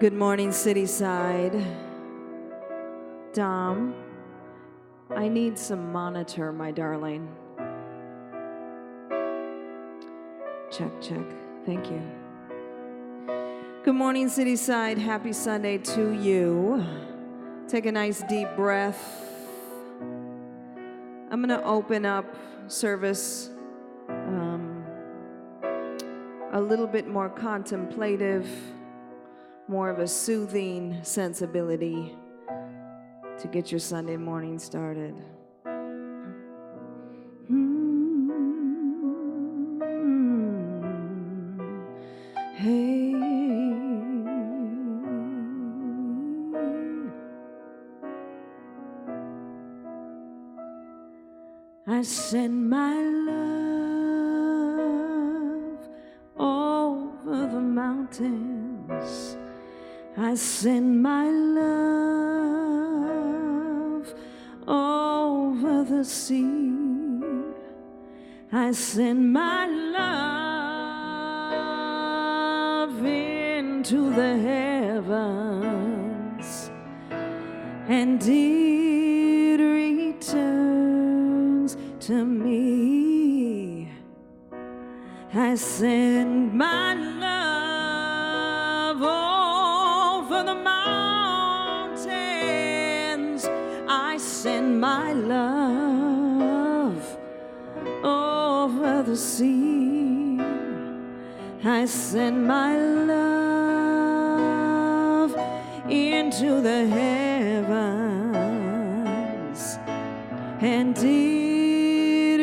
Good morning, Cityside. Dom, I need some monitor, my darling. Check, check. Thank you. Good morning, Cityside. Happy Sunday to you. Take a nice deep breath. I'm going to open up service a little bit more contemplative, more of a soothing sensibility to get your Sunday morning started. Hey, I send my love over the mountains. I send my love over the sea. I send my love into the heavens, and it returns to me. I send my love over the mountains. I send my love over the sea. I send my love into the heavens, and it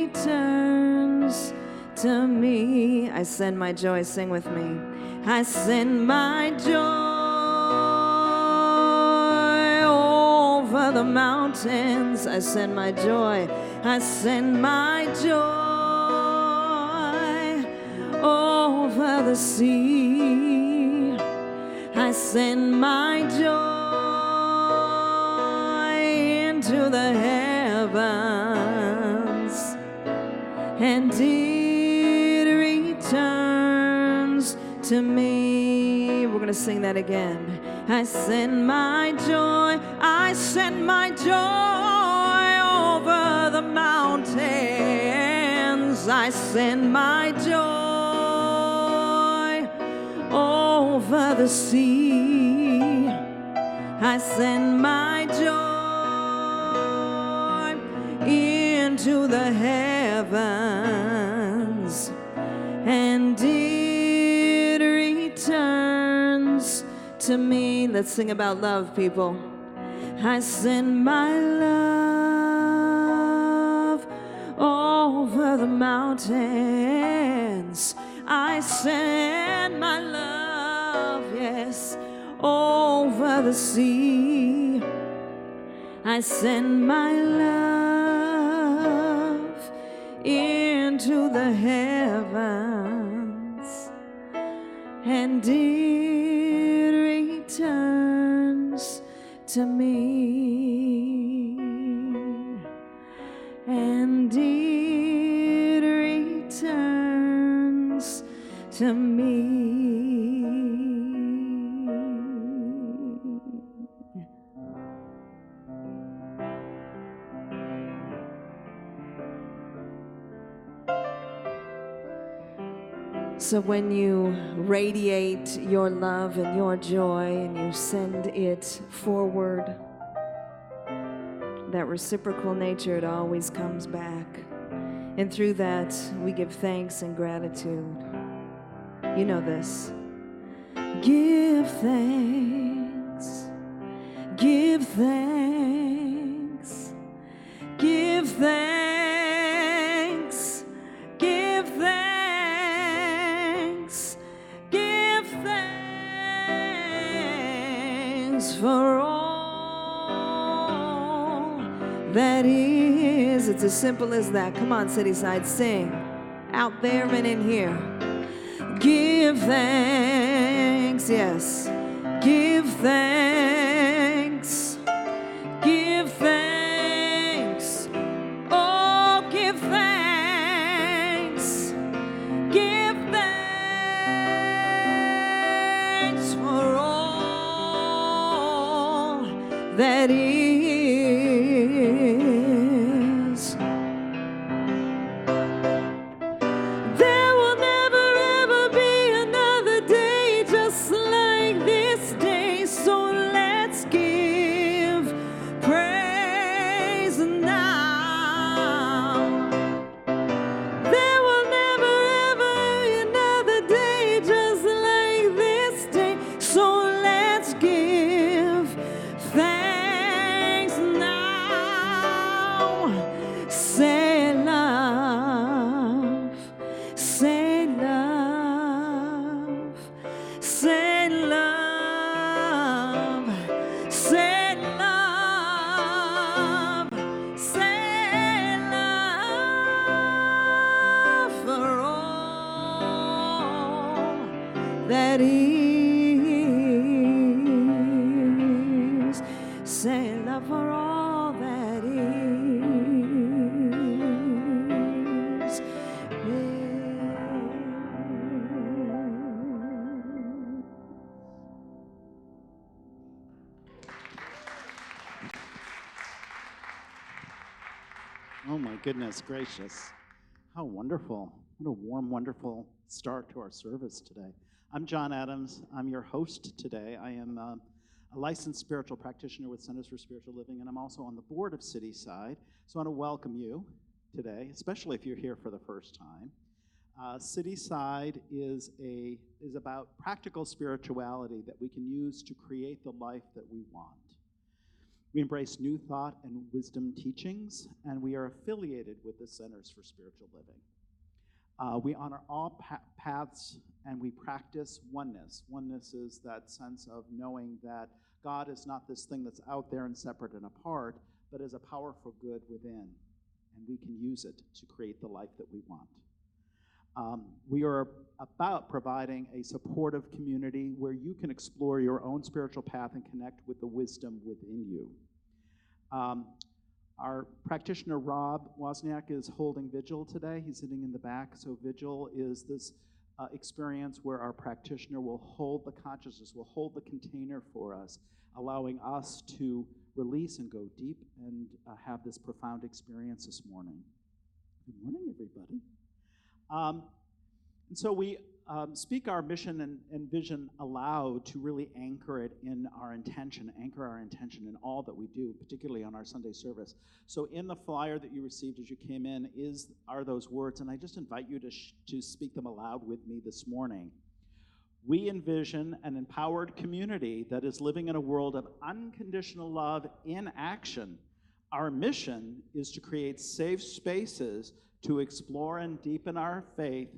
returns to me. I send my joy. Sing with me. I send my joy over the mountains. I send my joy. I send my joy over the sea. I send my joy into the heavens, and it returns to me. We're going to sing that again. I send my joy. I send my joy over the mountains. I send my joy over the sea. I send my joy into the heavens, and it returns to me. Let's sing about love, people. I send my love over the mountains. I send my love, yes, over the sea. I send my love into the heavens, and it returns to me, and it returns to me. So when you radiate your love and your joy and you send it forward, that reciprocal nature, it always comes back. And through that, we give thanks and gratitude. You know this. Give thanks. Give thanks. Give thanks. Give thanks. Give thanks for all that is. It's as simple as that. Come on, Cityside, sing. Out there and in here. Give thanks, yes. Give thanks. Give thanks. Oh, give thanks. Give thanks for all that is. Say love for all that is. Oh my goodness gracious. How wonderful. What a warm, wonderful start to our service today. I'm John Adams. I'm your host today. I am a licensed spiritual practitioner with Centers for Spiritual Living, and I'm also on the board of Cityside. So I want to welcome you today, especially if you're here for the first time. Cityside is about practical spirituality that we can use to create the life that we want. We embrace new thought and wisdom teachings, and we are affiliated with the Centers for Spiritual Living. We honor all paths, and we practice oneness. Oneness is that sense of knowing that God is not this thing that's out there and separate and apart, but is a powerful good within, and we can use it to create the life that we want. We are about providing a supportive community where you can explore your own spiritual path and connect with the wisdom within you. Our practitioner, Rob Wozniak, is holding vigil today. He's sitting in the back. So vigil is this experience where our practitioner will hold the consciousness, will hold the container for us, allowing us to release and go deep and have this profound experience this morning. Good morning, everybody. And so we speak our mission and vision aloud to really anchor it in our intention, anchor our intention in all that we do, particularly on our Sunday service. So in the flyer that you received as you came in are those words, and I just invite you to speak them aloud with me this morning. We envision an empowered community that is living in a world of unconditional love in action. Our mission is to create safe spaces to explore and deepen our faith,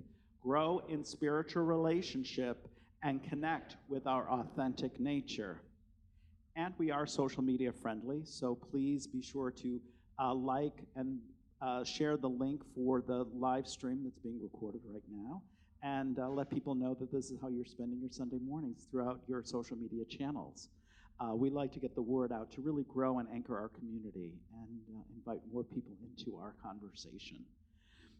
grow in spiritual relationship, and connect with our authentic nature. And we are social media friendly, so please be sure to like and share the link for the live stream that's being recorded right now, and let people know that this is how you're spending your Sunday mornings throughout your social media channels. We like to get the word out to really grow and anchor our community and invite more people into our conversation.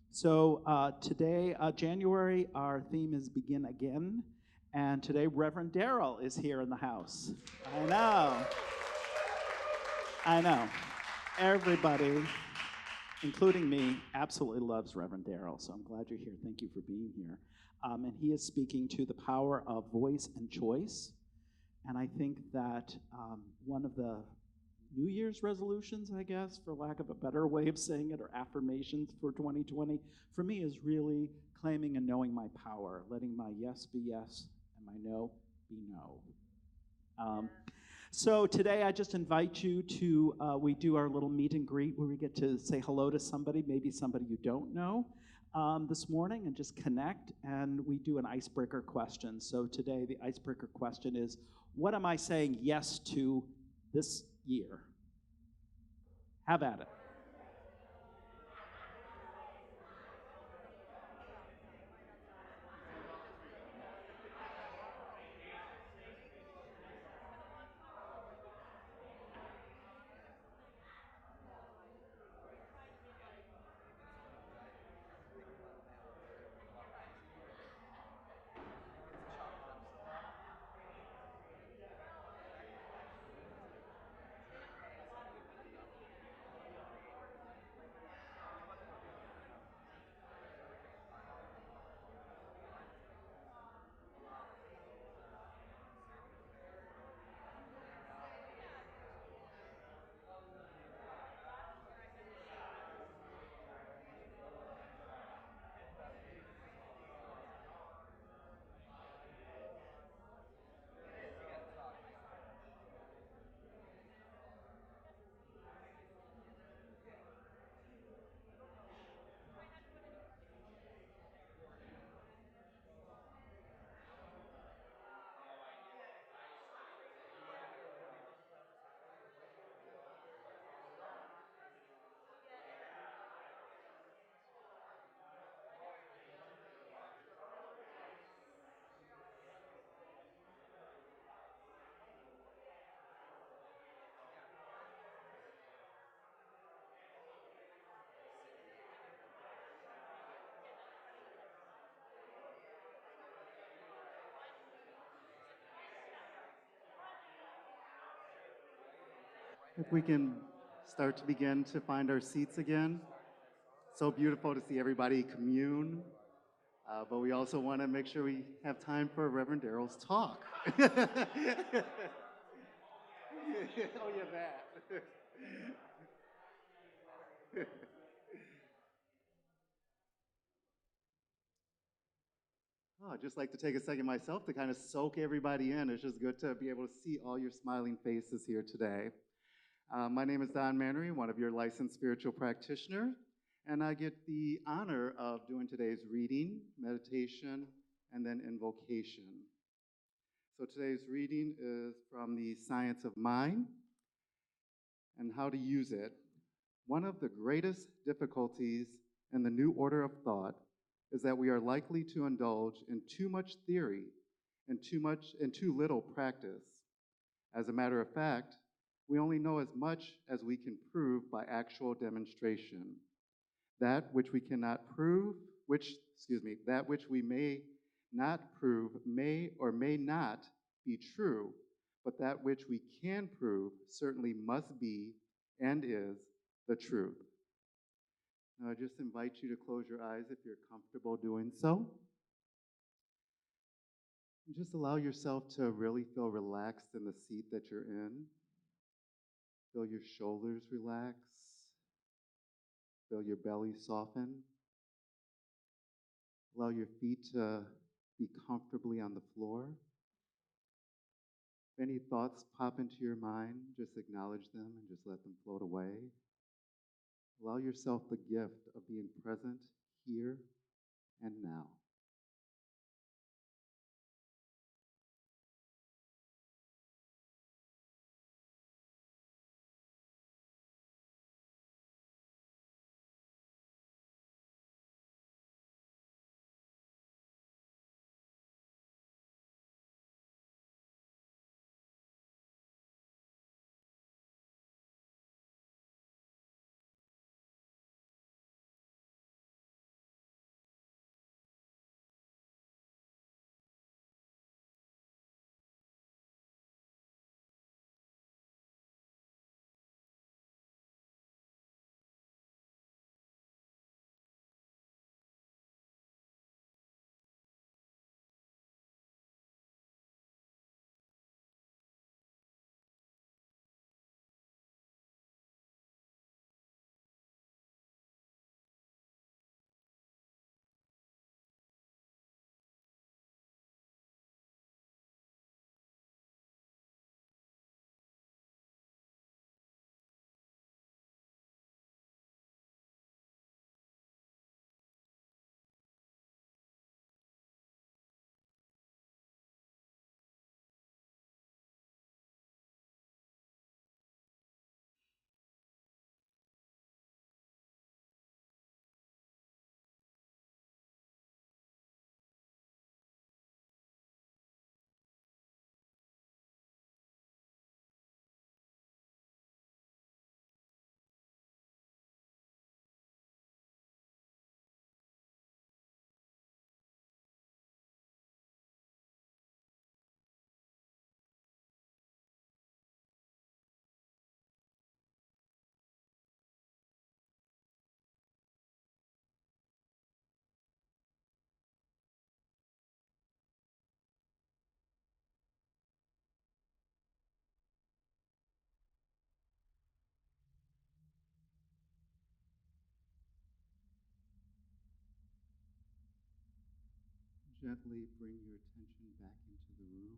So today, January, our theme is Begin Again, and today Reverend Darrell is here in the house. I know. Everybody, including me, absolutely loves Reverend Darrell, so I'm glad you're here. Thank you for being here. And he is speaking to the power of voice and choice, and I think that one of the New Year's resolutions, I guess, for lack of a better way of saying it, or affirmations for 2020, for me is really claiming and knowing my power, letting my yes be yes and my no be no. So today I just invite you to, we do our little meet and greet where we get to say hello to somebody, maybe somebody you don't know this morning, and just connect, and we do an icebreaker question. So today the icebreaker question is, what am I saying yes to this year? Have at it. If we can start to begin to find our seats again. So beautiful to see everybody commune, but we also want to make sure we have time for Reverend Darrell's talk. Oh, yeah, that. Oh, I'd just like to take a second myself to kind of soak everybody in. It's just good to be able to see all your smiling faces here today. My name is Don Mannery, one of your licensed spiritual practitioners, and I get the honor of doing today's reading, meditation, and then invocation. So today's reading is from the Science of Mind and How to Use It. One of the greatest difficulties in the new order of thought is that we are likely to indulge in too much theory and too little practice. As a matter of fact, we only know as much as we can prove by actual demonstration. That which we cannot prove, that which we may not prove may or may not be true, but that which we can prove certainly must be and is the truth. Now, I just invite you to close your eyes if you're comfortable doing so. And just allow yourself to really feel relaxed in the seat that you're in. Feel your shoulders relax. Feel your belly soften. Allow your feet to be comfortably on the floor. If any thoughts pop into your mind, just acknowledge them and just let them float away. Allow yourself the gift of being present here and now. Gently bring your attention back into the room.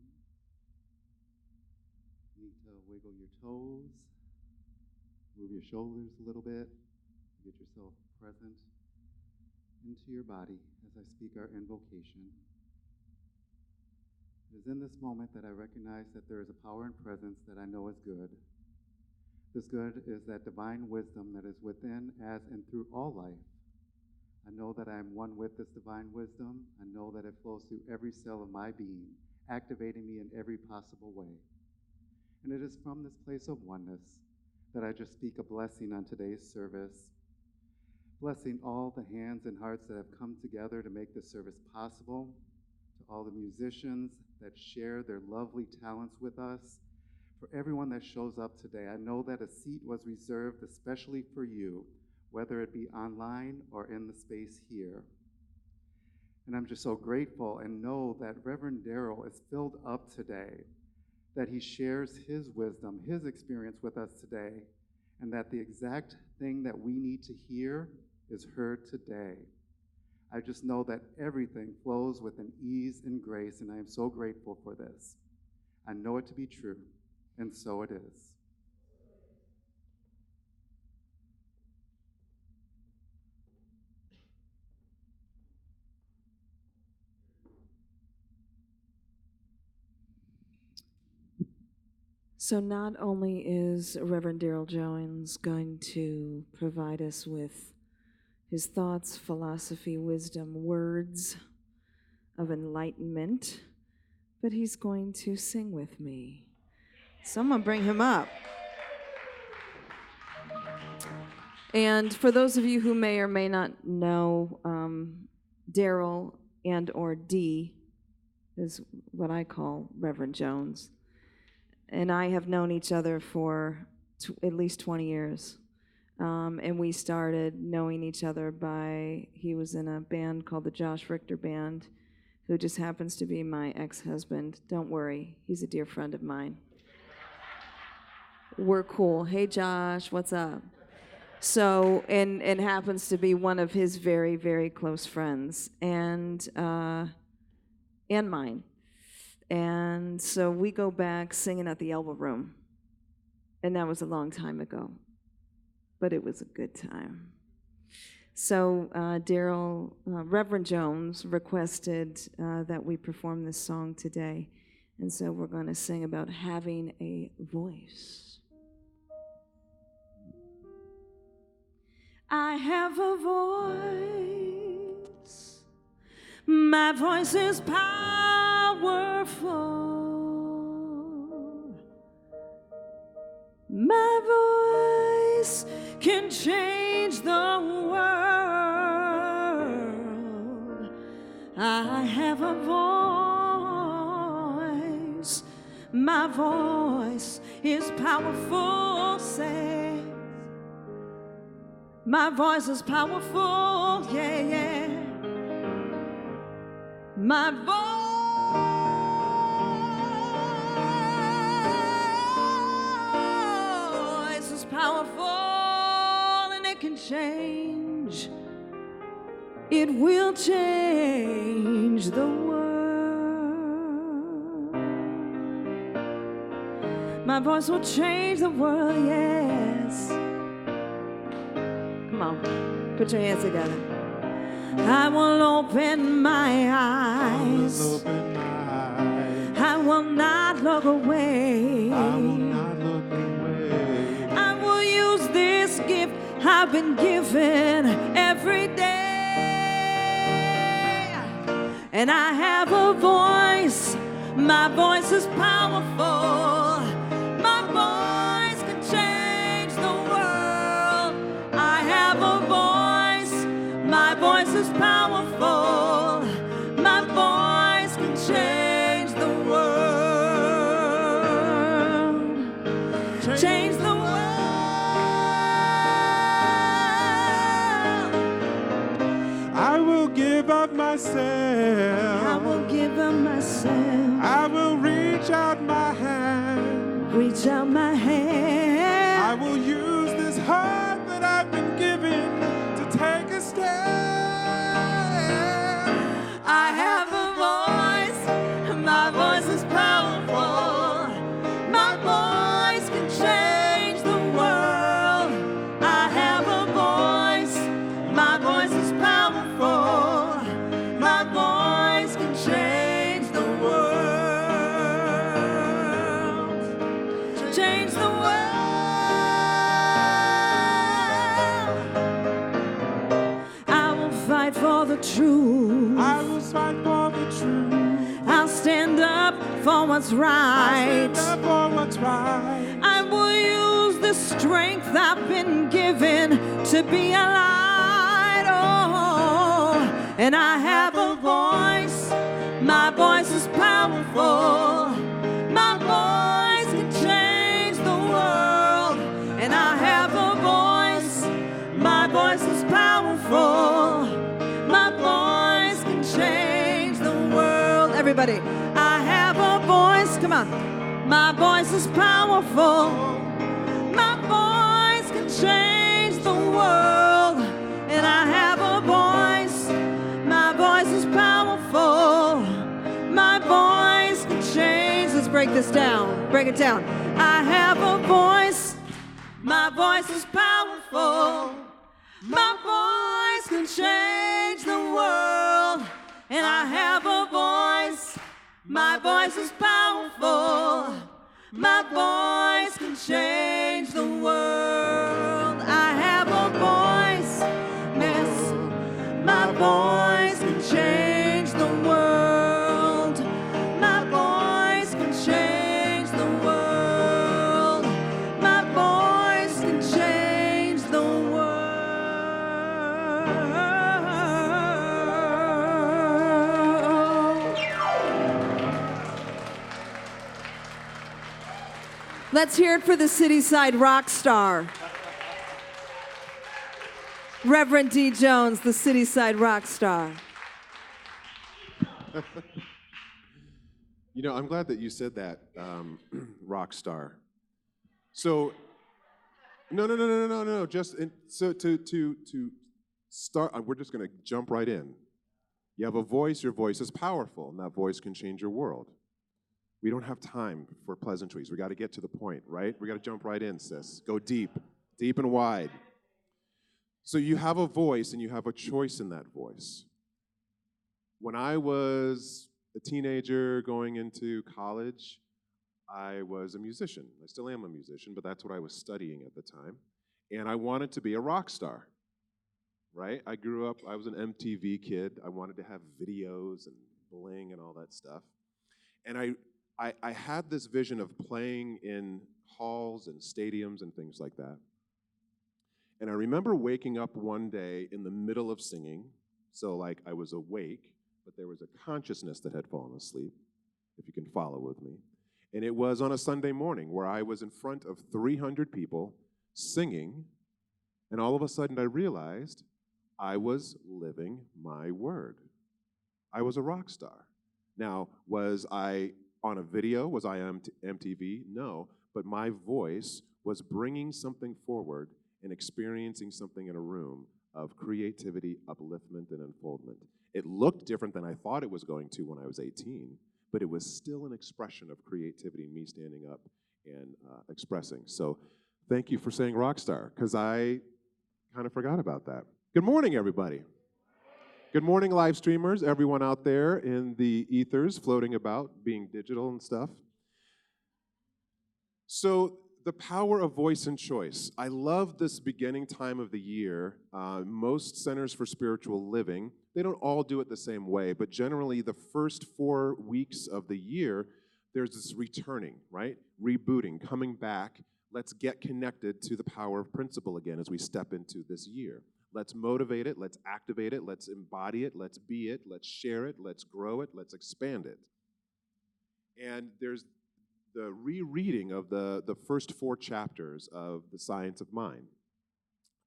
You need to wiggle your toes, move your shoulders a little bit, get yourself present into your body as I speak our invocation. It is in this moment that I recognize that there is a power and presence that I know is good. This good is that divine wisdom that is within, as, and through all life. I know that I am one with this divine wisdom. I know that it flows through every cell of my being, activating me in every possible way. And it is from this place of oneness that I just speak a blessing on today's service, blessing all the hands and hearts that have come together to make this service possible, to all the musicians that share their lovely talents with us, for everyone that shows up today. I know that a seat was reserved especially for you, whether it be online or in the space here. And I'm just so grateful and know that Reverend Darrell is filled up today, that he shares his wisdom, his experience with us today, and that the exact thing that we need to hear is heard today. I just know that everything flows with an ease and grace, and I am so grateful for this. I know it to be true, and so it is. So not only is Reverend Darrell Jones going to provide us with his thoughts, philosophy, wisdom, words of enlightenment, but he's going to sing with me. Someone bring him up. And for those of you who may or may not know, Darrell and or D is what I call Reverend Jones, and I have known each other for at least 20 years. And we started knowing each other he was in a band called the Josh Richter Band, who just happens to be my ex-husband. Don't worry, he's a dear friend of mine. We're cool. Hey, Josh, what's up? So, and happens to be one of his very, very close friends, and mine. And so we go back singing at the Elbow Room. And that was a long time ago, but it was a good time. So Darrell, Reverend Jones requested that we perform this song today. And so we're going to sing about having a voice. I have a voice. My voice is powerful. My voice can change the world. I have a voice. My voice is powerful, say. My voice is powerful, yeah, yeah. My voice is powerful, and it can change. It will change the world. My voice will change the world, yes. Come on, put your hands together. I will open my eyes. I will not look away. I will use this gift I've been given every day. And I have a voice. My voice is powerful. My voice can change the world. I have a voice. My voice is powerful. My voice can change the world. Change the world. I will give up myself. I will give up myself. I will reach out my hand. Reach out my hand. I will use this heart that I've been given to take a stand. I have a voice. My voice is powerful. My voice can change the world. I have a voice. My voice is powerful. My voice can change the world. Change the world. I will fight for the truth. I will fight for the truth. I'll stand up for what's right. I'll stand up for what's right. I will use the strength I've been given to be a light. Oh, and I have a voice. My voice is powerful. My voice can change everybody. I have a voice. Come on. My voice is powerful. My voice can change the world. And I have a voice. My voice is powerful. My voice can change. Let's break this down. Break it down. I have a voice. My voice is powerful. My voice can change the world. And I have a voice. My voice is powerful. My voice can change the world. I have a voice. Yes, my voice can change the world. My voice can change the world. My voice can change the world. Let's hear it for the Cityside rock star. Reverend D. Jones, the Cityside rock star. You know, I'm glad that you said that, rock star. So, no. So to start, we're just going to jump right in. You have a voice. Your voice is powerful, and that voice can change your world. We don't have time for pleasantries. We got to get to the point, right? We got to jump right in, sis. Go deep, deep and wide. So you have a voice, and you have a choice in that voice. When I was a teenager going into college, I was a musician. I still am a musician, but that's what I was studying at the time. And I wanted to be a rock star, right? I grew up, I was an MTV kid. I wanted to have videos and bling and all that stuff. And I had this vision of playing in halls and stadiums and things like that. And I remember waking up one day in the middle of singing. So like I was awake, but there was a consciousness that had fallen asleep, if you can follow with me. And it was on a Sunday morning where I was in front of 300 people singing, and all of a sudden I realized I was living my word. I was a rock star. Now, was I on a video? Was I on MTV? No, but my voice was bringing something forward and experiencing something in a room of creativity, upliftment, and unfoldment. It looked different than I thought it was going to when I was 18, but it was still an expression of creativity, me standing up and expressing. So thank you for saying rock star, because I kind of forgot about that. Good morning, everybody. Good morning, live streamers, everyone out there in the ethers floating about, being digital and stuff. So the power of voice and choice. I love this beginning time of the year. Most centers for spiritual living, they don't all do it the same way, but generally the first 4 weeks of the year, there's this returning, right? Rebooting, coming back. Let's get connected to the power of principle again as we step into this year. Let's motivate it, let's activate it, let's embody it, let's be it, let's share it, let's grow it, let's expand it. And there's the rereading of the first 4 chapters of The Science of Mind.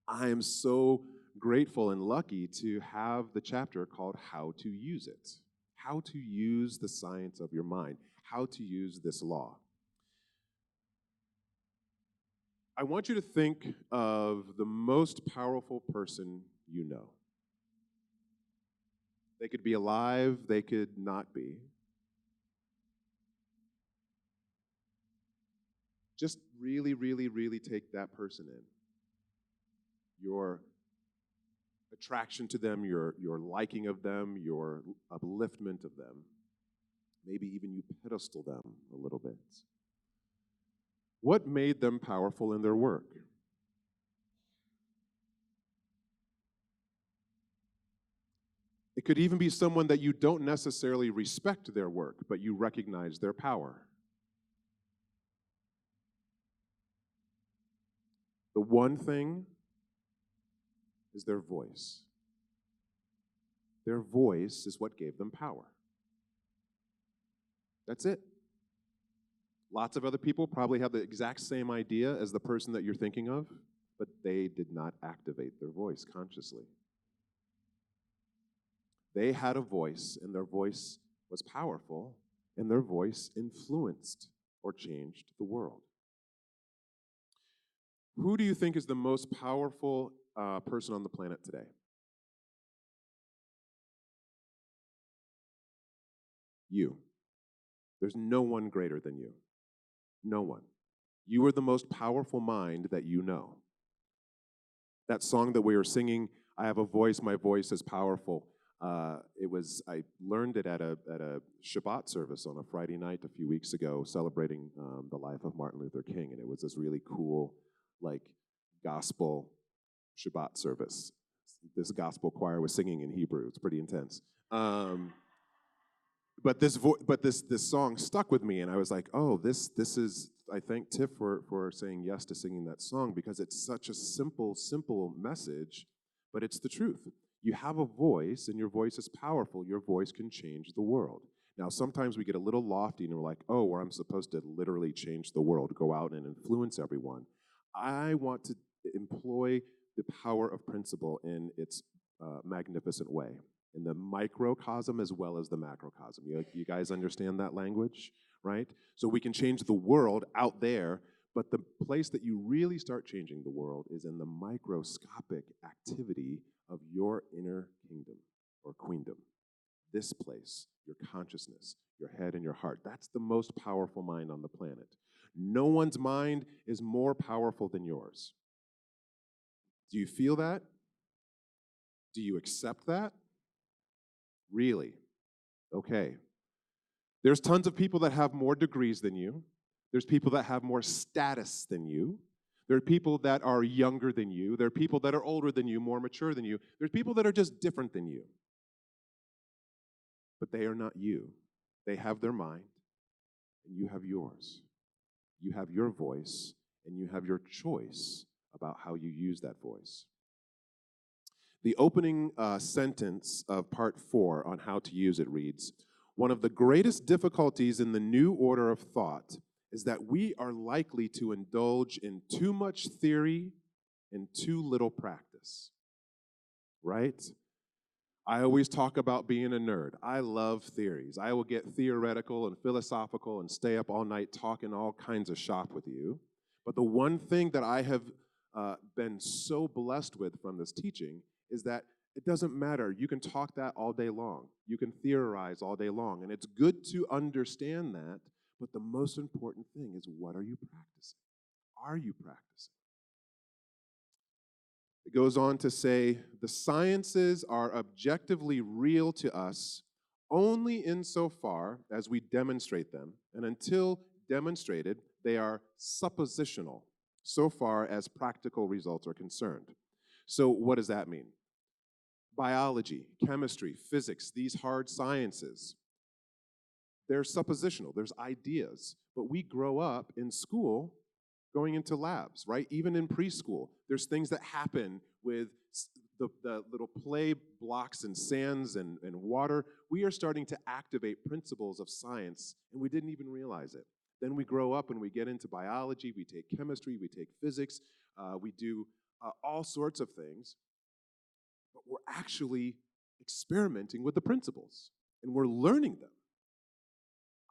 I am so grateful and lucky to have the chapter called How to Use It. How to use the science of your mind. How to use this law. I want you to think of the most powerful person you know. They could be alive, they could not be. Just really, really, really take that person in. Your attraction to them, your liking of them, your upliftment of them. Maybe even you pedestal them a little bit. What made them powerful in their work? It could even be someone that you don't necessarily respect their work, but you recognize their power. The one thing is their voice. Their voice is what gave them power. That's it. Lots of other people probably have the exact same idea as the person that you're thinking of, but they did not activate their voice consciously. They had a voice, and their voice was powerful, and their voice influenced or changed the world. Who do you think is the most powerful person on the planet today? You. There's no one greater than you. No one. You are the most powerful mind that you know. That song that we were singing, I have a voice, my voice is powerful. I learned it at a Shabbat service on a Friday night a few weeks ago, celebrating the life of Martin Luther King, and it was this really cool, like, gospel Shabbat service. This gospel choir was singing in Hebrew. It's pretty intense. But this song stuck with me, and I was like, oh, this is. I thank Tiff for saying yes to singing that song, because it's such a simple message, but it's the truth. You have a voice, and your voice is powerful. Your voice can change the world. Now, sometimes we get a little lofty, and we're like, oh, well, I'm supposed to literally change the world, go out and influence everyone. I want to employ the power of principle in its magnificent way, in the microcosm as well as the macrocosm. You guys understand that language, right? So we can change the world out there, but the place that you really start changing the world is in the microscopic activity of your inner kingdom or queendom. This place, your consciousness, your head and your heart. That's the most powerful mind on the planet. No one's mind is more powerful than yours. Do you feel that? Do you accept that? Really? Okay. There's tons of people that have more degrees than you. There's people that have more status than you. There are people that are younger than you. There are people that are older than you, more mature than you. There's people that are just different than you. But they are not you. They have their mind, and you have yours. You have your voice, and you have your choice about how you use that voice. The opening sentence of part 4 on how to use it reads, "One of the greatest difficulties in the new order of thought is that we are likely to indulge in too much theory and too little practice." Right? I always talk about being a nerd. I love theories. I will get theoretical and philosophical and stay up all night talking all kinds of shop with you. But the one thing that I have been so blessed with from this teaching is that it doesn't matter. You can talk that all day long. You can theorize all day long. And it's good to understand that. But the most important thing is, what are you practicing? Are you practicing? It goes on to say, the sciences are objectively real to us only insofar as we demonstrate them, and until demonstrated, they are suppositional, so far as practical results are concerned. So what does that mean? Biology, chemistry, physics, these hard sciences, they're suppositional, there's ideas, but we grow up in school going into labs, right? Even in preschool, there's things that happen with the little play blocks and sands and water. We are starting to activate principles of science, and we didn't even realize it. Then we grow up and we get into biology, we take chemistry, we take physics, we do all sorts of things, but we're actually experimenting with the principles, and we're learning them.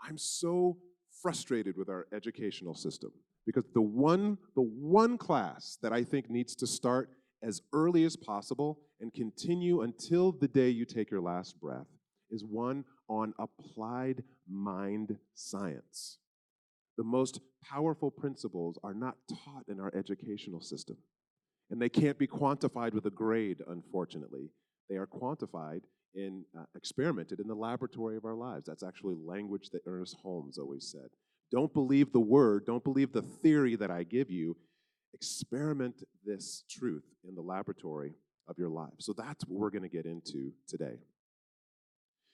I'm so frustrated with our educational system, because the one class that I think needs to start as early as possible and continue until the day you take your last breath is one on applied mind science. The most powerful principles are not taught in our educational system, and they can't be quantified with a grade, unfortunately. They are quantified and experimented in the laboratory of our lives. That's actually language that Ernest Holmes always said. Don't believe the word, don't believe the theory that I give you. Experiment this truth in the laboratory of your life. So that's what we're going to get into today.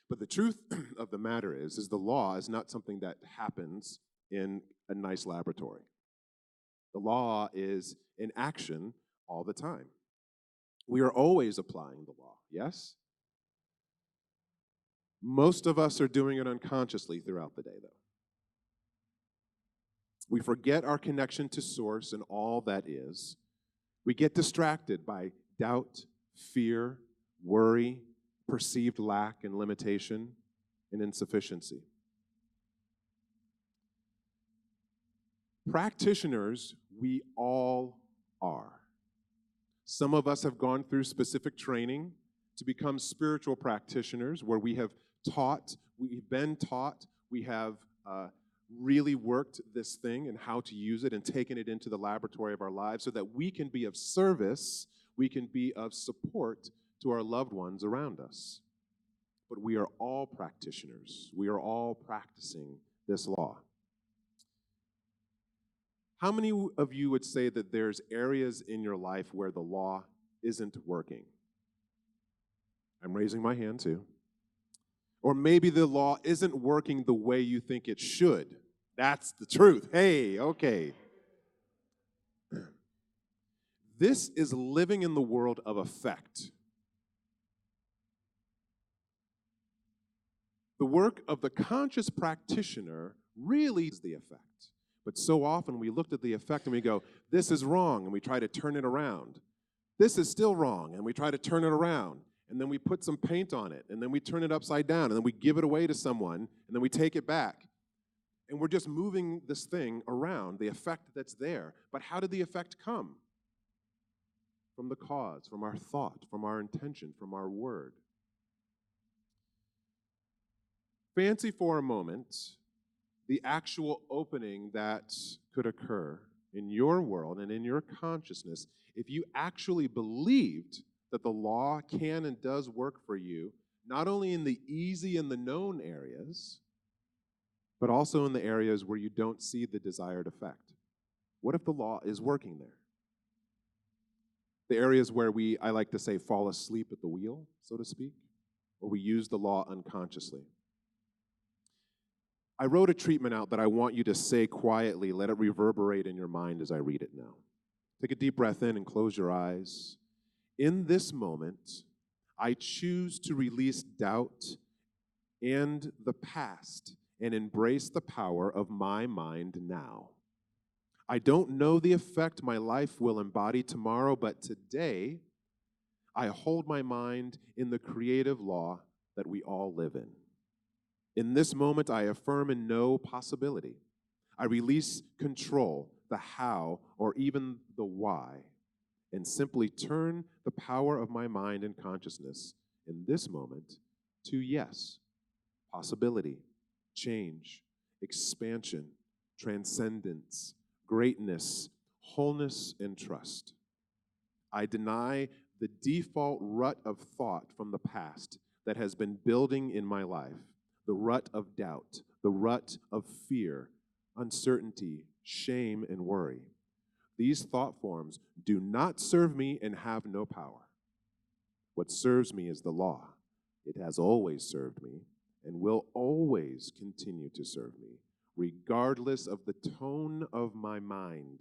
But the truth of the matter is the law is not something that happens in a nice laboratory. The law is in action all the time. We are always applying the law, yes? Most of us are doing it unconsciously throughout the day, though. We forget our connection to source and all that is. We get distracted by doubt, fear, worry, perceived lack and limitation. and insufficiency. Practitioners, we all are. Some of us have gone through specific training to become spiritual practitioners where we have we've been taught, we have really worked this thing and how to use it and taken it into the laboratory of our lives so that we can be of service, we can be of support to our loved ones around us. But we are all practitioners. We are all practicing this law. How many of you would say that there's areas in your life where the law isn't working? I'm raising my hand too. Or maybe the law isn't working the way you think it should. That's the truth. Hey, okay. This is living in the world of effect. The work of the conscious practitioner really is the effect. But so often we looked at the effect and we go, this is wrong, and we try to turn it around. This is still wrong, and we try to turn it around. And then we put some paint on it, and then we turn it upside down, and then we give it away to someone, and then we take it back. And we're just moving this thing around, the effect that's there. But how did the effect come? From the cause, from our thought, from our intention, from our word. Fancy for a moment the actual opening that could occur in your world and in your consciousness if you actually believed that the law can and does work for you, not only in the easy and the known areas, but also in the areas where you don't see the desired effect. What if the law is working there? The areas where I like to say, fall asleep at the wheel, so to speak, or we use the law unconsciously. I wrote a treatment out that I want you to say quietly. Let it reverberate in your mind as I read it now. Take a deep breath in and close your eyes. In this moment, I choose to release doubt and the past and embrace the power of my mind now. I don't know the effect my life will embody tomorrow, but today I hold my mind in the creative law that we all live in. In this moment, I affirm and know possibility. I release control, the how, or even the why, and simply turn the power of my mind and consciousness in this moment to yes, possibility, change, expansion, transcendence, greatness, wholeness, and trust. I deny the default rut of thought from the past that has been building in my life. The rut of doubt, the rut of fear, uncertainty, shame, and worry. These thought forms do not serve me and have no power. What serves me is the law. It has always served me and will always continue to serve me, regardless of the tone of my mind.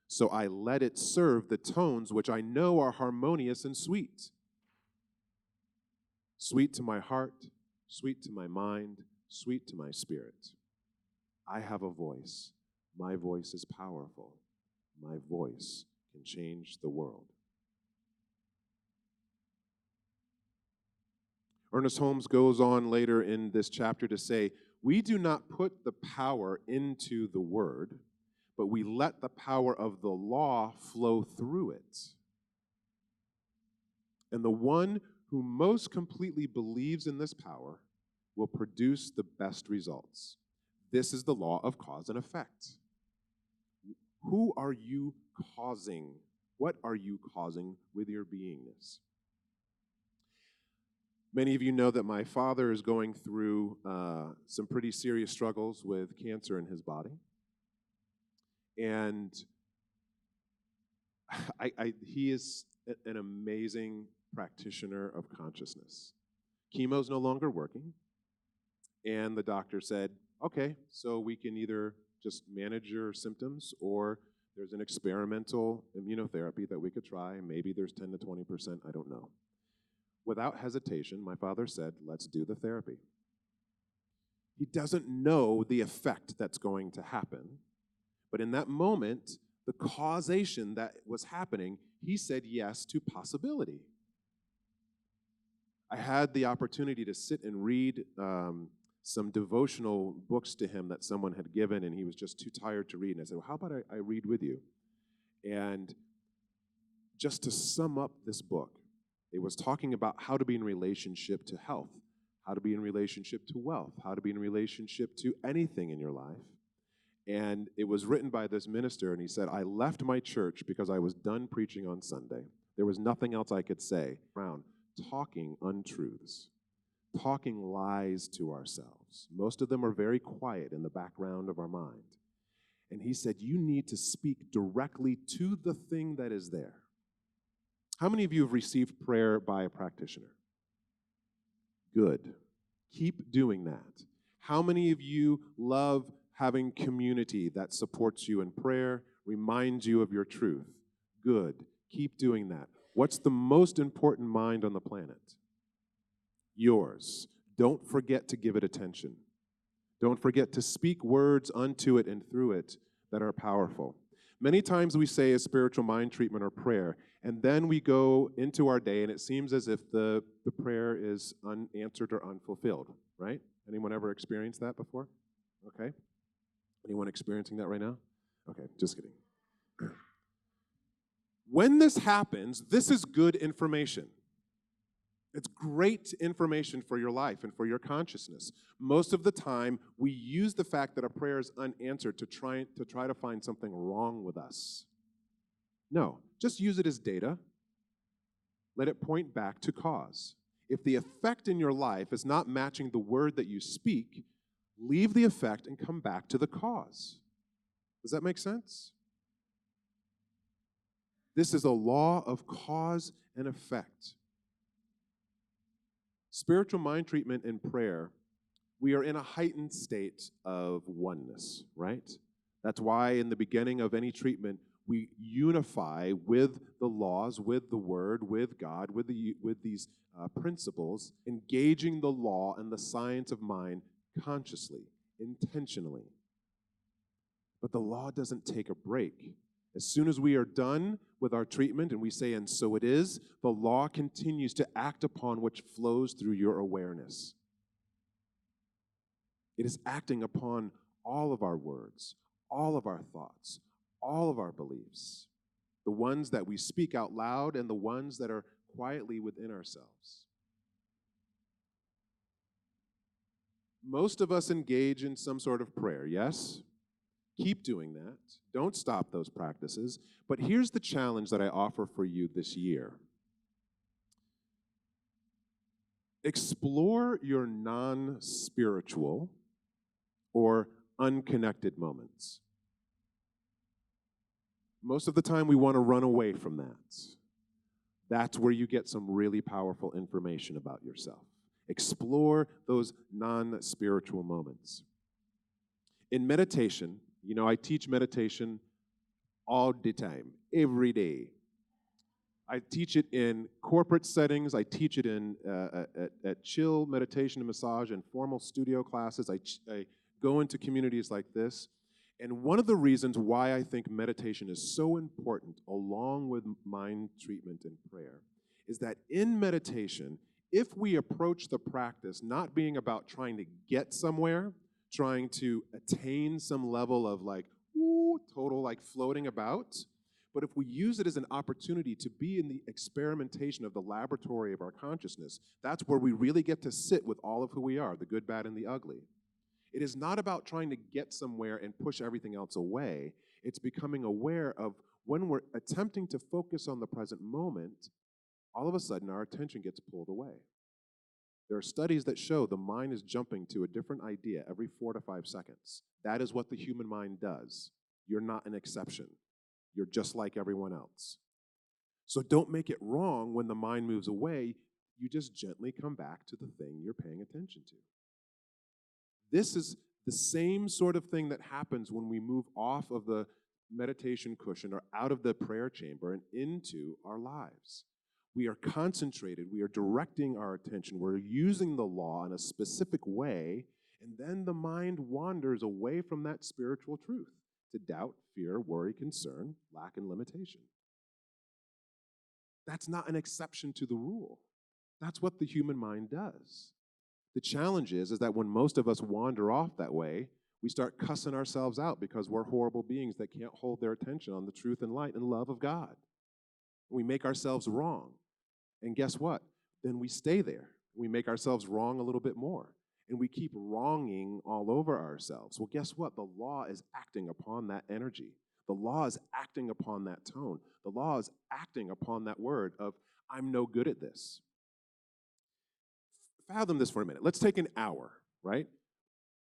So I let it serve the tones which I know are harmonious and sweet. Sweet to my heart, sweet to my mind, sweet to my spirit. I have a voice. My voice is powerful. My voice can change the world. Ernest Holmes goes on later in this chapter to say, we do not put the power into the word, but we let the power of the law flow through it. And the one who most completely believes in this power will produce the best results. This is the law of cause and effect. Who are you causing? What are you causing with your beingness? Many of you know that my father is going through some pretty serious struggles with cancer in his body. And he is an amazing practitioner of consciousness. Chemo's no longer working, and the doctor said, okay, so we can either just manage your symptoms, or there's an experimental immunotherapy that we could try. Maybe there's 10 to 20%, I don't know. Without hesitation, my father said, let's do the therapy. He doesn't know the effect that's going to happen, but in that moment, the causation that was happening, he said yes to possibility. I had the opportunity to sit and read some devotional books to him that someone had given, and he was just too tired to read. And I said, well, how about I read with you? And just to sum up this book, it was talking about how to be in relationship to health, how to be in relationship to wealth, how to be in relationship to anything in your life. And it was written by this minister, and he said, I left my church because I was done preaching on Sunday. There was nothing else I could say around talking untruths, talking lies to ourselves. Most of them are very quiet in the background of our mind. And he said, you need to speak directly to the thing that is there. How many of you have received prayer by a practitioner? Good. Keep doing that. How many of you love having community that supports you in prayer, reminds you of your truth? Good. Keep doing that. What's the most important mind on the planet? Yours. Don't forget to give it attention. Don't forget to speak words unto it and through it that are powerful. Many times we say a spiritual mind treatment or prayer, and then we go into our day and it seems as if the prayer is unanswered or unfulfilled, right? Anyone ever experienced that before? Okay. Anyone experiencing that right now? Okay, just kidding. When this happens, this is good information. It's great information for your life and for your consciousness. Most of the time, we use the fact that a prayer is unanswered to try to find something wrong with us. No, just use it as data. Let it point back to cause. If the effect in your life is not matching the word that you speak, leave the effect and come back to the cause. Does that make sense? This is a law of cause and effect. Spiritual mind treatment and prayer, we are in a heightened state of oneness, right? That's why in the beginning of any treatment, we unify with the laws, with the word, with God, with these principles, engaging the law and the science of mind consciously, intentionally. But the law doesn't take a break. As soon as we are done with our treatment and we say, and so it is, the law continues to act upon which flows through your awareness. It is acting upon all of our words, all of our thoughts, all of our beliefs, the ones that we speak out loud and the ones that are quietly within ourselves. Most of us engage in some sort of prayer, yes? Keep doing that. Don't stop those practices. But here's the challenge that I offer for you this year. Explore your non-spiritual or unconnected moments. Most of the time we want to run away from that. That's where you get some really powerful information about yourself. Explore those non-spiritual moments. In meditation, you know, I teach meditation all the time, every day. I teach it in corporate settings. I teach it in at chill meditation and massage and formal studio classes. I go into communities like this. And one of the reasons why I think meditation is so important, along with mind treatment and prayer, is that in meditation, if we approach the practice not being about trying to get somewhere, trying to attain some level of like, total like floating about, but if we use it as an opportunity to be in the experimentation of the laboratory of our consciousness, that's where we really get to sit with all of who we are, the good, bad, and the ugly. It is not about trying to get somewhere and push everything else away. It's becoming aware of when we're attempting to focus on the present moment, all of a sudden our attention gets pulled away. There are studies that show the mind is jumping to a different idea every 4 to 5 seconds. That is what the human mind does. You're not an exception. You're just like everyone else. So don't make it wrong when the mind moves away. You just gently come back to the thing you're paying attention to. This is the same sort of thing that happens when we move off of the meditation cushion or out of the prayer chamber and into our lives. We are concentrated, we are directing our attention, we're using the law in a specific way, and then the mind wanders away from that spiritual truth to doubt, fear, worry, concern, lack, and limitation. That's not an exception to the rule. That's what the human mind does. The challenge is that when most of us wander off that way, we start cussing ourselves out because we're horrible beings that can't hold their attention on the truth and light and love of God. We make ourselves wrong. And guess what? Then we stay there. We make ourselves wrong a little bit more. And we keep wronging all over ourselves. Well, guess what? The law is acting upon that energy. The law is acting upon that tone. The law is acting upon that word of, I'm no good at this. Fathom this for a minute. Let's take an hour, right?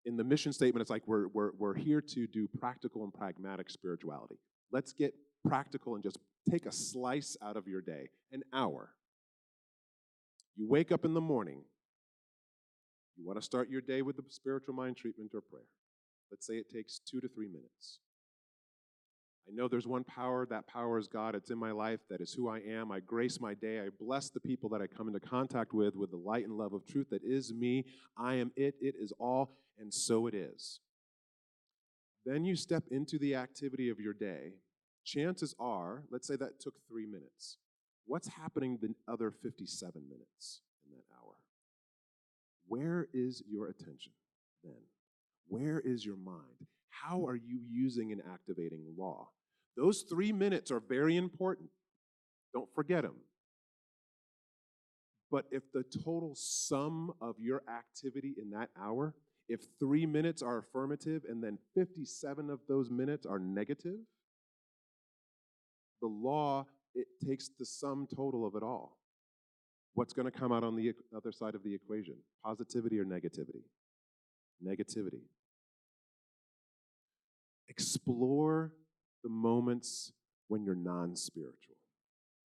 In the mission statement, it's like we're here to do practical and pragmatic spirituality. Let's get practical and just take a slice out of your day, an hour. You wake up in the morning. You want to start your day with the spiritual mind treatment or prayer. Let's say it takes 2 to 3 minutes. I know there's one power. That power is God. It's in my life. That is who I am. I grace my day. I bless the people that I come into contact with the light and love of truth that is me. I am it. It is all, and so it is. Then you step into the activity of your day. Chances are, let's say that took 3 minutes. What's happening the other 57 minutes in that hour? Where is your attention then? Where is your mind? How are you using and activating law? Those 3 minutes are very important. Don't forget them. But if the total sum of your activity in that hour, if 3 minutes are affirmative and then 57 of those minutes are negative, the law, it takes the sum total of it all. What's going to come out on the other side of the equation? Positivity or negativity? Negativity. Explore the moments when you're non-spiritual.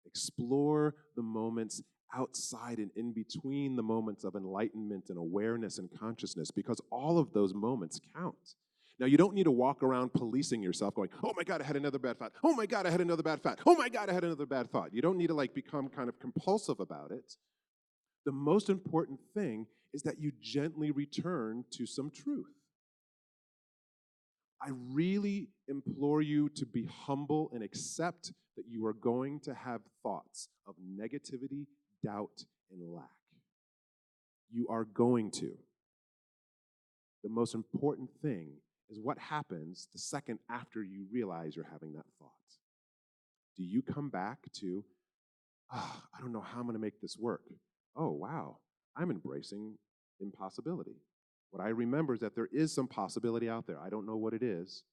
Explore the moments outside and in between the moments of enlightenment and awareness and consciousness, because all of those moments count. Now, you don't need to walk around policing yourself going, oh my God, I had another bad thought. Oh my God, I had another bad thought. Oh my God, I had another bad thought. You don't need to become kind of compulsive about it. The most important thing is that you gently return to some truth. I really implore you to be humble and accept that you are going to have thoughts of negativity, doubt, and lack. You are going to. The most important thing is what happens the second after you realize you're having that thought. Do you come back to, I don't know how I'm going to make this work. Oh, wow, I'm embracing impossibility. What I remember is that there is some possibility out there. I don't know what it is.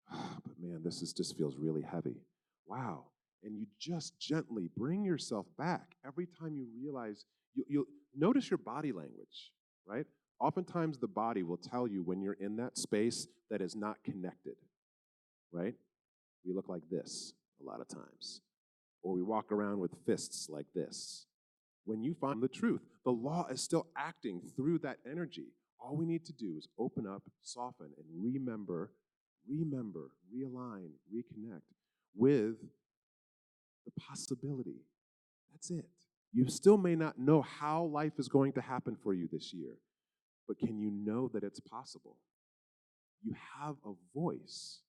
But man, this just feels really heavy. Wow. And you just gently bring yourself back every time you realize, you'll notice your body language, right? Oftentimes the body will tell you when you're in that space that is not connected, right? We look like this a lot of times. Or we walk around with fists like this. When you find the truth, the law is still acting through that energy. All we need to do is open up, soften, and remember, realign, reconnect with the possibility. That's it. You still may not know how life is going to happen for you this year, but can you know that it's possible? You have a voice.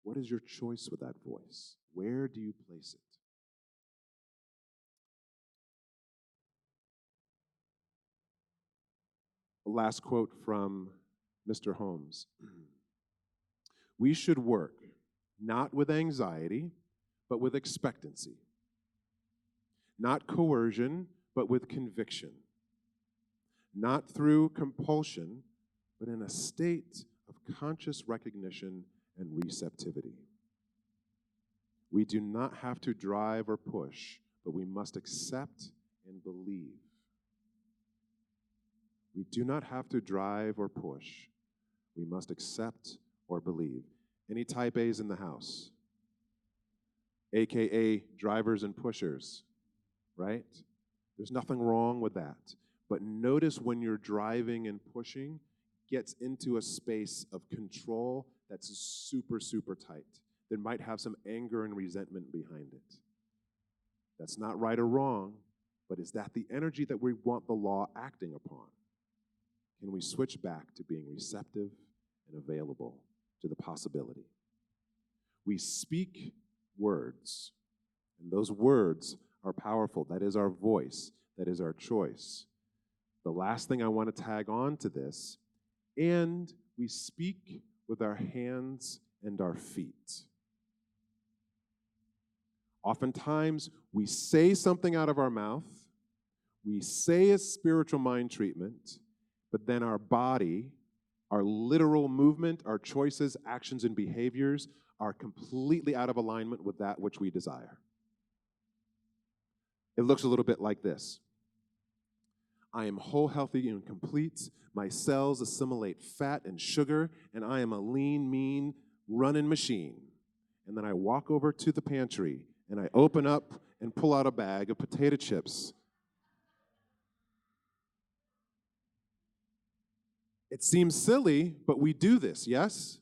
What is your choice with that voice? Where do you place it? Last quote from Mr. Holmes. We should work not with anxiety, but with expectancy. Not coercion, but with conviction. Not through compulsion, but in a state of conscious recognition and receptivity. We do not have to drive or push, but we must accept and believe. We do not have to drive or push. We must accept or believe. Any type A's in the house? AKA drivers and pushers, right? There's nothing wrong with that. But notice when you're driving and pushing, gets into a space of control that's super, super tight. That might have some anger and resentment behind it. That's not right or wrong, but is that the energy that we want the law acting upon? Can we switch back to being receptive and available to the possibility? We speak words, and those words are powerful. That is our voice. That is our choice. The last thing I want to tag on to this, and we speak with our hands and our feet. Oftentimes, we say something out of our mouth, we say a spiritual mind treatment, but then our body, our literal movement, our choices, actions, and behaviors are completely out of alignment with that which we desire. It looks a little bit like this. I am whole, healthy, and complete. My cells assimilate fat and sugar, and I am a lean, mean, running machine. And then I walk over to the pantry, and I open up and pull out a bag of potato chips. It seems silly, but we do this, yes?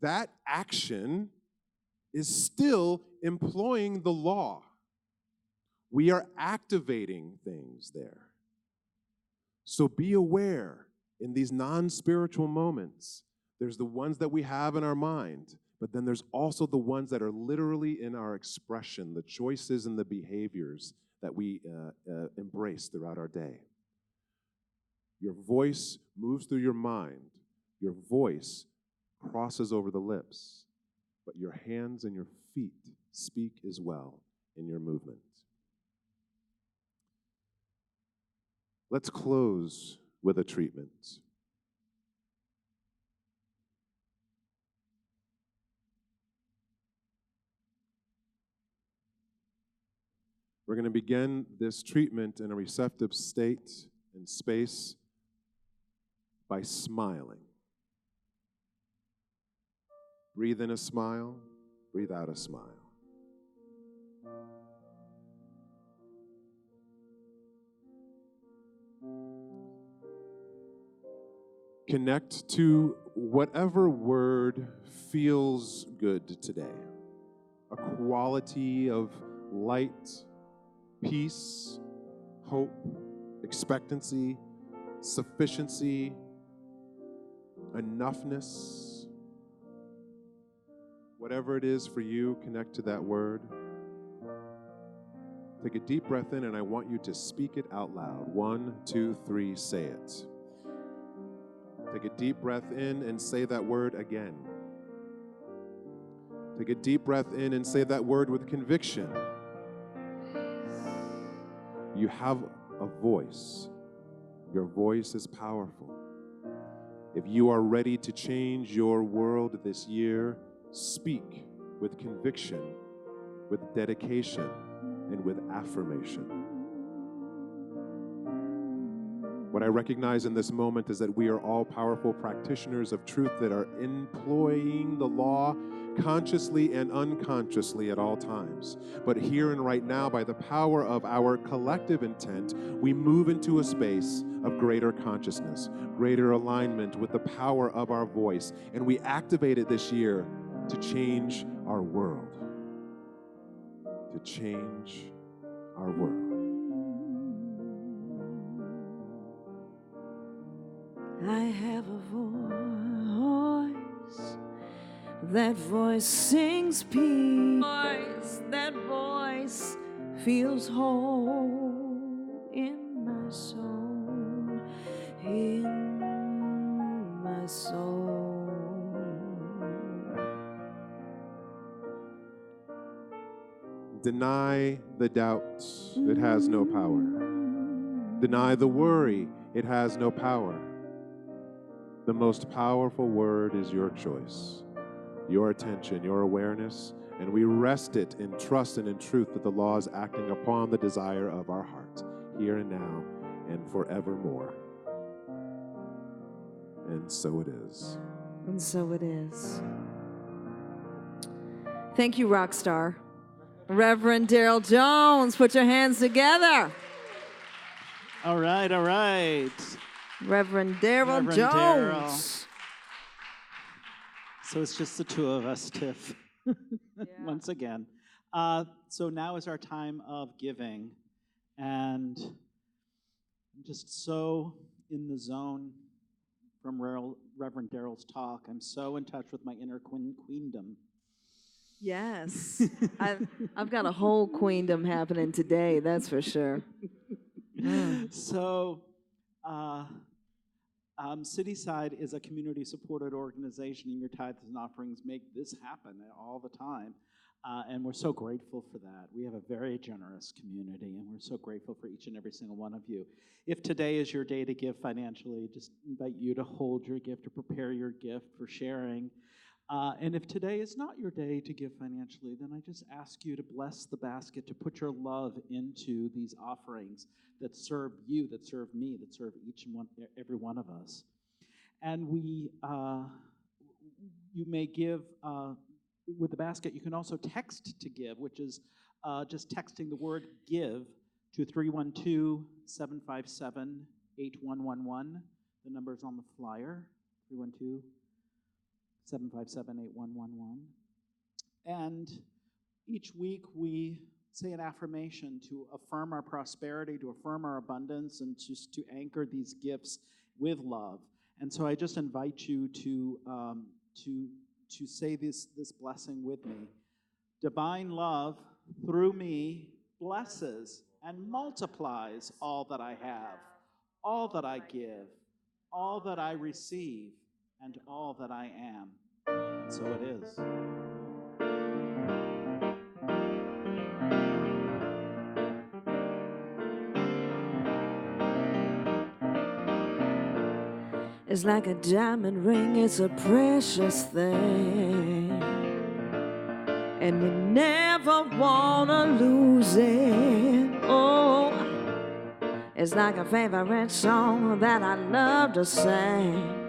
That action is still employing the law. We are activating things there. So be aware in these non-spiritual moments. There's the ones that we have in our mind, but then there's also the ones that are literally in our expression, the choices and the behaviors that we embrace throughout our day. Your voice moves through your mind. Your voice crosses over the lips, but your hands and your feet speak as well in your movement. Let's close with a treatment. We're going to begin this treatment in a receptive state and space by smiling. Breathe in a smile, breathe out a smile. Connect to whatever word feels good today. A quality of light, peace, hope, expectancy, sufficiency, enoughness. Whatever it is for you, connect to that word. Take a deep breath in, and I want you to speak it out loud. 1, 2, 3, say it. Take a deep breath in and say that word again. Take a deep breath in and say that word with conviction. You have a voice. Your voice is powerful. If you are ready to change your world this year, speak with conviction, with dedication, and with affirmation. What I recognize in this moment is that we are all powerful practitioners of truth that are employing the law consciously and unconsciously at all times. But here and right now, by the power of our collective intent, we move into a space of greater consciousness, greater alignment with the power of our voice, and we activate it this year to change our world. To change our world. I have a voice. That voice sings peace. That voice feels whole in my soul. In my soul. Deny the doubt, it has no power. Deny the worry, it has no power. The most powerful word is your choice, your attention, your awareness, and we rest it in trust and in truth that the law is acting upon the desire of our heart, here and now and forevermore. And so it is. And so it is. Thank you, rock star. Reverend Darrell Jones, put your hands together. All right, all right. Reverend Darrell Reverend Jones. Darrell. So it's just the two of us, Tiff, once again. So now is our time of giving. And I'm just so in the zone from Reverend Darrell's talk. I'm so in touch with my inner queendom. Yes. I've got a whole queendom happening today, that's for sure. So, Cityside is a community-supported organization, and your tithes and offerings make this happen all the time. And we're so grateful for that. We have a very generous community, and we're so grateful for each and every single one of you. If today is your day to give financially, just invite you to hold your gift, to prepare your gift for sharing. And if today is not your day to give financially, then I just ask you to bless the basket, to put your love into these offerings that serve you, that serve me, that serve each and every one of us. And you may give with the basket. You can also text to give, which is just texting the word give to 312-757-8111. The number is on the flyer, 312-757-8111. And each week we say an affirmation to affirm our prosperity, to affirm our abundance, and just to anchor these gifts with love. And so I just invite you to say this blessing with me. Divine love through me blesses and multiplies all that I have, all that I give, all that I receive, and all that I am. And so it is. It's like a diamond ring, it's a precious thing, and we never wanna lose it. Oh, it's like a favorite song that I love to sing.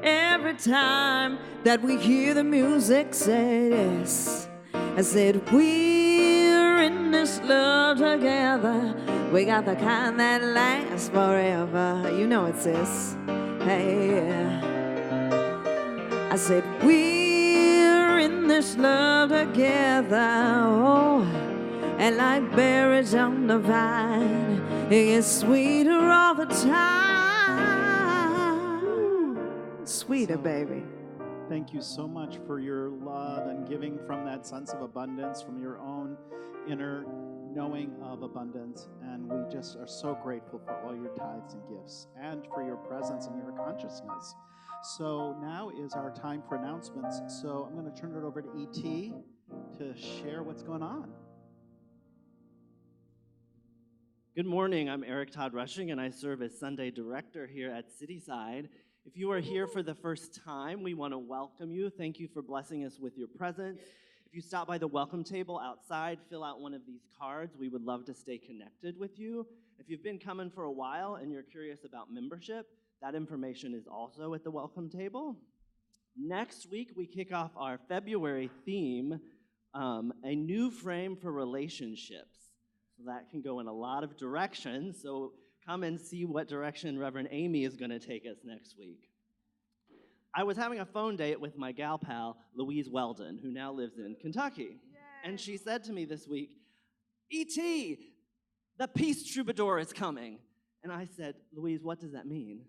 Every time that we hear the music say yes, I said we're in this love together. We got the kind that lasts forever. You know it's this. Hey, I said we're in this love together. Oh, and like berries on the vine, it gets sweeter all the time. Sweeter, baby. Thank you so much for your love and giving from that sense of abundance, from your own inner knowing of abundance. And we just are so grateful for all your tithes and gifts and for your presence and your consciousness. So now is our time for announcements. So I'm going to turn it over to E.T. to share what's going on. Good morning, I'm Eric Todd Rushing, and I serve as Sunday Director here at Cityside. If you are here for the first time, we want to welcome you. Thank you for blessing us with your presence. If you stop by the welcome table outside, fill out one of these cards. We would love to stay connected with you. If you've been coming for a while and you're curious about membership, that information is also at the welcome table. Next week, we kick off our February theme, a new frame for relationships. So that can go in a lot of directions. So come and see what direction Reverend Amy is going to take us next week. I was having a phone date with my gal pal, Louise Weldon, who now lives in Kentucky. Yay. And she said to me this week, E.T., the Peace Troubadour is coming. And I said, Louise, what does that mean?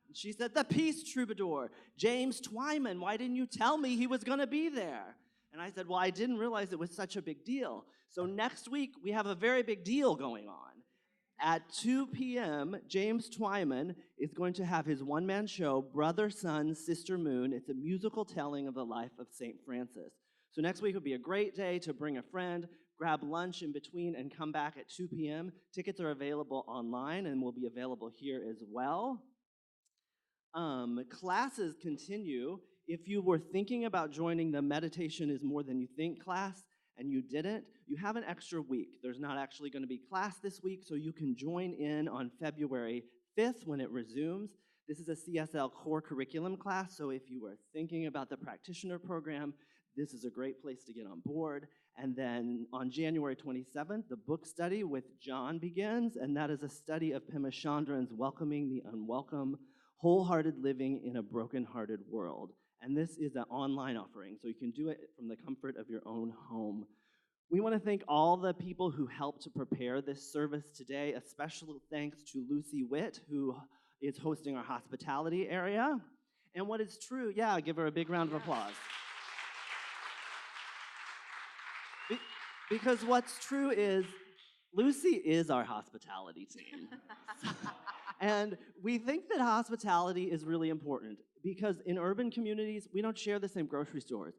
And she said, the Peace Troubadour, James Twyman. Why didn't you tell me he was going to be there? And I said, well, I didn't realize it was such a big deal. So next week, we have a very big deal going on. At 2 p.m., James Twyman is going to have his one-man show, Brother, Sun, Sister, Moon. It's a musical telling of the life of St. Francis. So next week would be a great day to bring a friend, grab lunch in between, and come back at 2 p.m. Tickets are available online and will be available here as well. Classes continue. If you were thinking about joining the Meditation is More Than You Think class, and you didn't, you have an extra week. There's not actually going to be class this week, so you can join in on February 5th when it resumes. This is a CSL core curriculum class, so if you are thinking about the practitioner program, this is a great place to get on board. And then on January 27th, the book study with John begins, and that is a study of Pema Chandran's Welcoming the Unwelcome, Wholehearted Living in a Broken-Hearted World. And this is an online offering, so you can do it from the comfort of your own home. We want to thank all the people who helped to prepare this service today. A special thanks to Lucy Witt, who is hosting our hospitality area. And what is true, yeah, give her a big round of applause. Because what's true is Lucy is our hospitality team. And we think that hospitality is really important because in urban communities, we don't share the same grocery stores.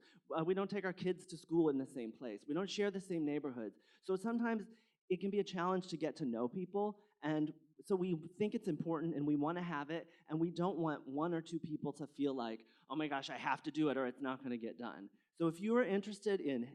We don't take our kids to school in the same place. We don't share the same neighborhoods. So sometimes it can be a challenge to get to know people. And so we think it's important and we want to have it. And we don't want one or two people to feel like, oh my gosh, I have to do it or it's not going to get done. So if you are interested in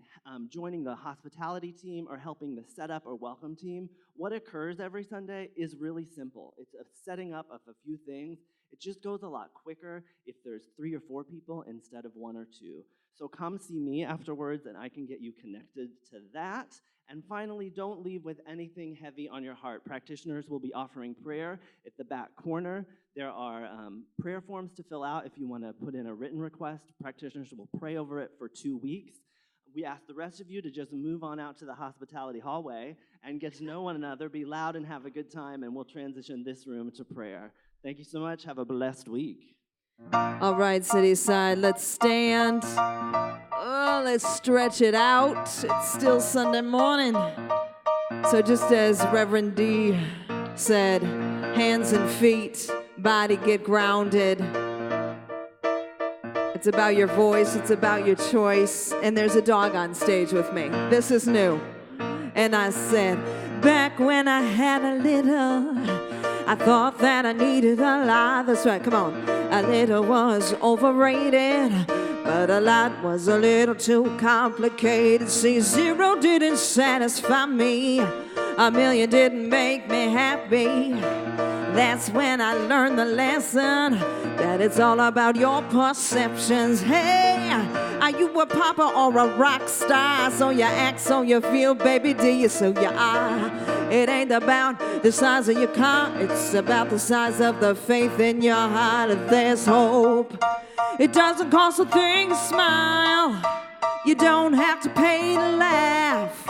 joining the hospitality team or helping the setup or welcome team, what occurs every Sunday is really simple. It's a setting up of a few things. It just goes a lot quicker if there's 3 or 4 people instead of 1 or 2. So come see me afterwards and I can get you connected to that. And finally, don't leave with anything heavy on your heart. Practitioners will be offering prayer at the back corner. There are prayer forms to fill out if you want to put in a written request. Practitioners will pray over it for 2 weeks. We ask the rest of you to just move on out to the hospitality hallway and get to know one another, be loud and have a good time, and we'll transition this room to prayer. Thank you so much. Have a blessed week. All right, Cityside, let's stand. Oh, let's stretch it out. It's still Sunday morning. So just as Reverend D said, hands and feet, body get grounded. It's about your voice, it's about your choice. And there's a dog on stage with me. This is new. And I said, back when I had a little, I thought that I needed a lot. That's right, come on. A little was overrated, but a lot was a little too complicated. See, 0 didn't satisfy me. A million didn't make me happy. That's when I learned the lesson that it's all about your perceptions. Hey, are you a popper or a rock star? So you act, so you feel, baby, do you? So you are. It ain't about the size of your car. It's about the size of the faith in your heart. If there's hope, it doesn't cost a thing to smile. You don't have to pay to laugh.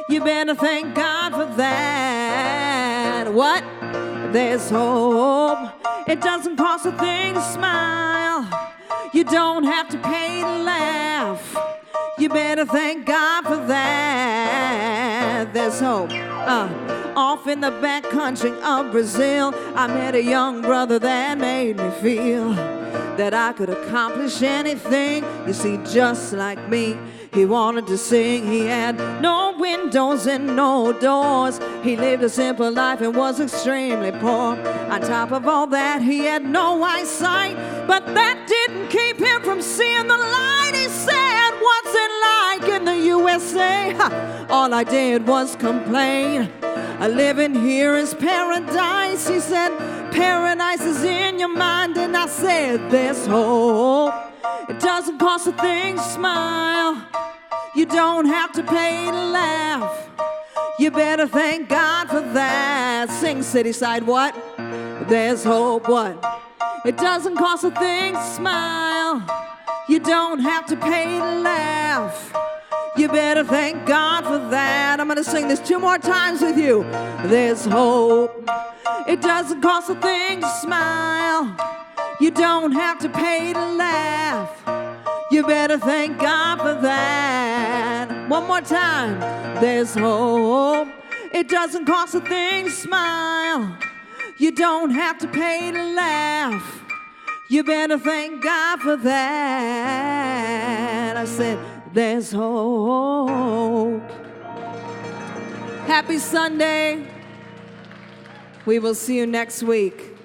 You better thank God for that. What? There's hope. It doesn't cost a thing to smile. You don't have to pay to laugh. You better thank God for that. There's hope. Off in the back country of Brazil, I met a young brother that made me feel that I could accomplish anything. You see, just like me, he wanted to sing. He had no windows and no doors. He lived a simple life and was extremely poor. On top of all that, he had no eyesight, but that didn't keep him from seeing the light. He said, what's it like in the USA? All I did was complain. Living here is paradise. He said, paradise is in your mind. And I said, there's hope. It doesn't cost a thing to smile. You don't have to pay to laugh. You better thank God for that. Sing, Cityside, what? There's hope, what? It doesn't cost a thing to smile. You don't have to pay to laugh. You better thank God for that. I'm going to sing this 2 more times with you. There's hope. It doesn't cost a thing to smile. You don't have to pay to laugh. You better thank God for that. One more time. There's hope. It doesn't cost a thing to smile. You don't have to pay to laugh. You better thank God for that. I said, there's hope. Happy Sunday. We will see you next week.